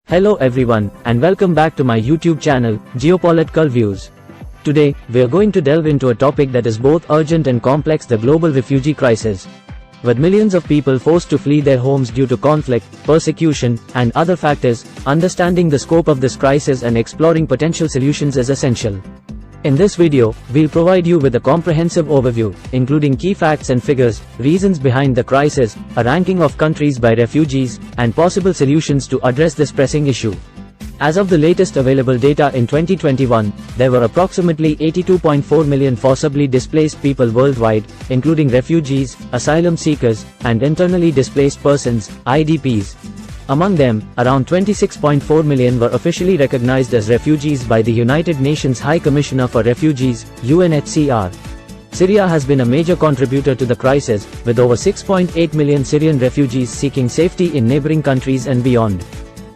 Hello everyone, and welcome back to my YouTube channel, Geopolitical Views. Today, we are going to delve into a topic that is both urgent and complex: the global refugee crisis. With millions of people forced to flee their homes due to conflict, persecution, and other factors, understanding the scope of this crisis and exploring potential solutions is essential. In this video, we'll provide you with a comprehensive overview, including key facts and figures, reasons behind the crisis, a ranking of countries by refugees, and possible solutions to address this pressing issue. As of the latest available data in 2021, there were approximately 82.4 million forcibly displaced people worldwide, including refugees, asylum seekers, and internally displaced persons, IDPs. Among them, around 26.4 million were officially recognized as refugees by the United Nations High Commissioner for Refugees, UNHCR. Syria has been a major contributor to the crisis, with over 6.8 million Syrian refugees seeking safety in neighboring countries and beyond.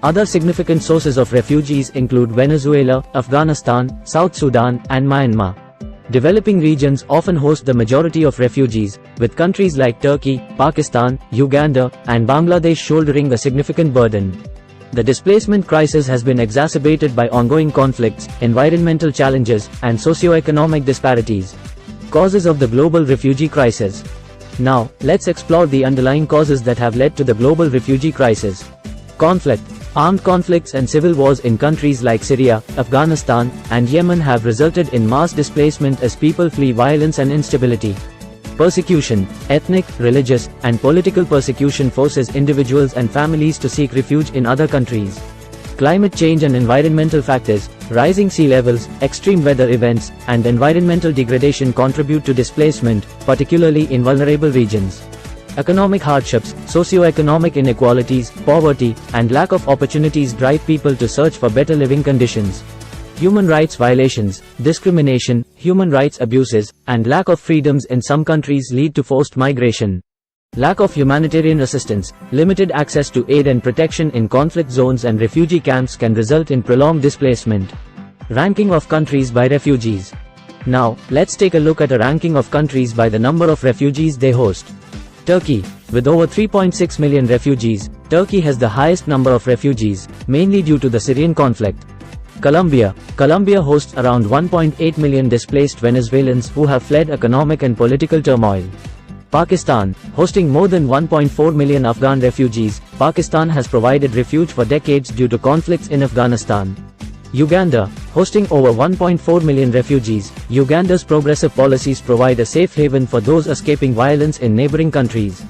Other significant sources of refugees include Venezuela, Afghanistan, South Sudan, and Myanmar. Developing regions often host the majority of refugees, with countries like Turkey, Pakistan, Uganda, and Bangladesh shouldering a significant burden. The displacement crisis has been exacerbated by ongoing conflicts, environmental challenges, and socio-economic disparities. Causes of the global refugee crisis. Now, let's explore the underlying causes that have led to the global refugee crisis. Conflict. Armed conflicts and civil wars in countries like Syria, Afghanistan, and Yemen have resulted in mass displacement as people flee violence and instability. Persecution. Ethnic, religious, and political persecution forces individuals and families to seek refuge in other countries. Climate change and environmental factors. Rising sea levels, extreme weather events, and environmental degradation contribute to displacement, particularly in vulnerable regions. Economic hardships, socio-economic inequalities, poverty, and lack of opportunities drive people to search for better living conditions. Human rights violations, discrimination, human rights abuses, and lack of freedoms in some countries lead to forced migration. Lack of humanitarian assistance, limited access to aid and protection in conflict zones and refugee camps can result in prolonged displacement. Ranking of countries by refugees. Now, let's take a look at a ranking of countries by the number of refugees they host. Turkey. With over 3.6 million refugees, Turkey has the highest number of refugees, mainly due to the Syrian conflict. Colombia. Colombia hosts around 1.8 million displaced Venezuelans who have fled economic and political turmoil. Pakistan. Hosting more than 1.4 million Afghan refugees, Pakistan has provided refuge for decades due to conflicts in Afghanistan. Uganda. Hosting over 1.4 million refugees, Uganda's progressive policies provide a safe haven for those escaping violence in neighboring countries.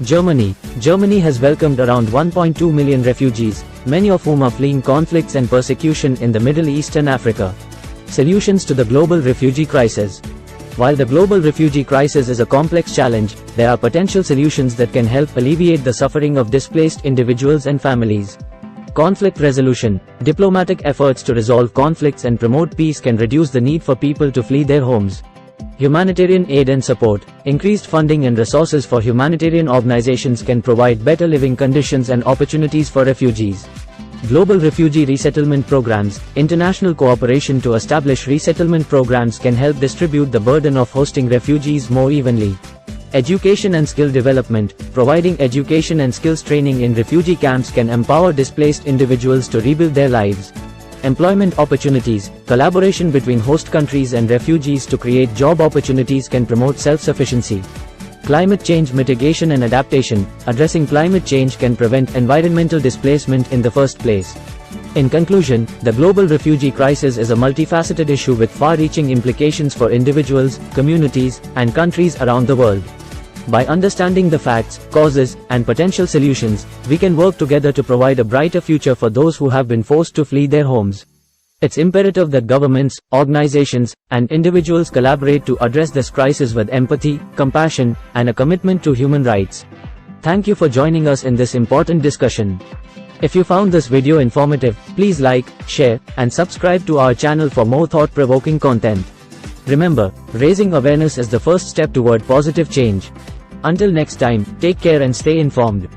Germany. Germany has welcomed around 1.2 million refugees, many of whom are fleeing conflicts and persecution in the Middle East and Africa. Solutions to the global refugee crisis. While the global refugee crisis is a complex challenge, there are potential solutions that can help alleviate the suffering of displaced individuals and families. Conflict resolution. Diplomatic efforts to resolve conflicts and promote peace can reduce the need for people to flee their homes. Humanitarian aid and support. Increased funding and resources for humanitarian organizations can provide better living conditions and opportunities for refugees. Global refugee resettlement programs. International cooperation to establish resettlement programs can help distribute the burden of hosting refugees more evenly. Education and skill development. Providing education and skills training in refugee camps can empower displaced individuals to rebuild their lives. Employment opportunities. Collaboration between host countries and refugees to create job opportunities can promote self-sufficiency. Climate change mitigation and adaptation. Addressing climate change can prevent environmental displacement in the first place. In conclusion, the global refugee crisis is a multifaceted issue with far-reaching implications for individuals, communities, and countries around the world. By understanding the facts, causes, and potential solutions, we can work together to provide a brighter future for those who have been forced to flee their homes. It's imperative that governments, organizations, and individuals collaborate to address this crisis with empathy, compassion, and a commitment to human rights. Thank you for joining us in this important discussion. If you found this video informative, please like, share, and subscribe to our channel for more thought-provoking content. Remember, raising awareness is the first step toward positive change. Until next time, take care and stay informed.